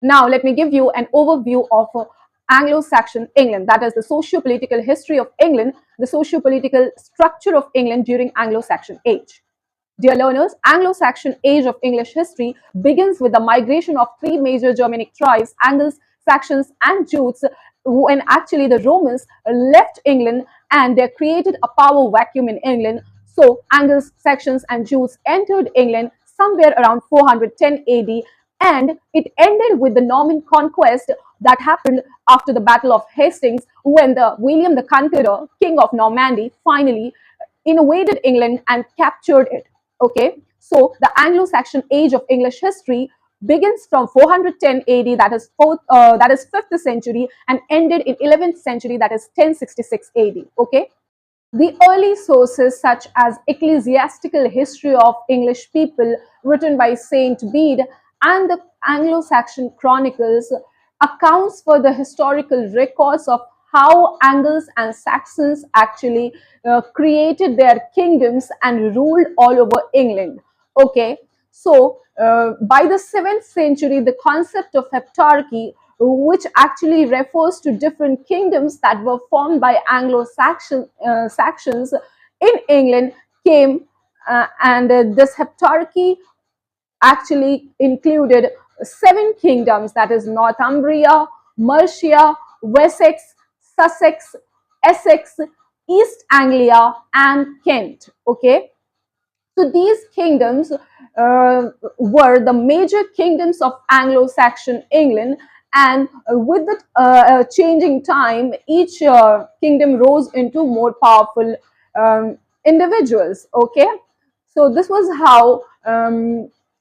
Now, let me give you an overview of Anglo-Saxon England, that is the socio-political history of England, the socio-political structure of England during Anglo-Saxon age. Dear learners, Anglo-Saxon age of English history begins with the migration of three major Germanic tribes, Angles, Saxons, and Jutes, when actually the Romans left England and they created a power vacuum in England. So Angles, Saxons, and Jutes entered England somewhere around 410 AD, and it ended with the Norman conquest that happened after the Battle of Hastings, when the William the Conqueror, king of Normandy, finally invaded England and captured it. Okay, so the Anglo-Saxon age of English history begins from 410 AD, that is 5th century, and ended in 11th century, that is 1066 AD. Okay, the early sources such as Ecclesiastical History of English People, written by Saint Bede, and the Anglo-Saxon Chronicles accounts for the historical records of how Angles and Saxons actually created their kingdoms and ruled all over England. Okay, so by the 7th century, the concept of heptarchy, which actually refers to different kingdoms that were formed by Saxons in England, came, and this heptarchy actually included 7 kingdoms, that is Northumbria, Mercia, Wessex, Sussex, Essex, East Anglia, and Kent. Okay, so these kingdoms were the major kingdoms of Anglo-Saxon England, and with the changing time, each kingdom rose into more powerful individuals. Okay, so this was how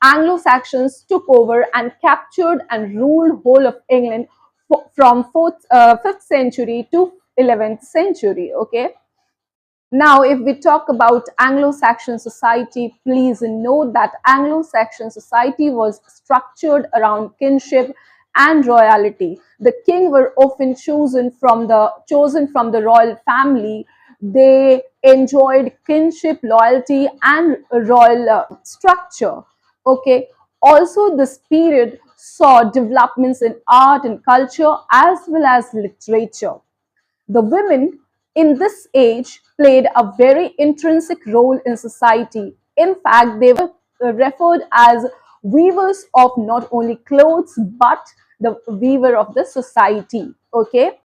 Anglo-Saxons took over and captured and ruled whole of England from 5th century to 11th century. Okay, now, if we talk about Anglo-Saxon society, please note that Anglo-Saxon society was structured around kinship and royalty. The king were often chosen from the royal family. They enjoyed kinship, loyalty, and royal structure. Okay. Also, this period saw developments in art and culture as well as literature. The women in this age played a very intrinsic role in society. In fact, they were referred as weavers of not only clothes but the weaver of the society. Okay.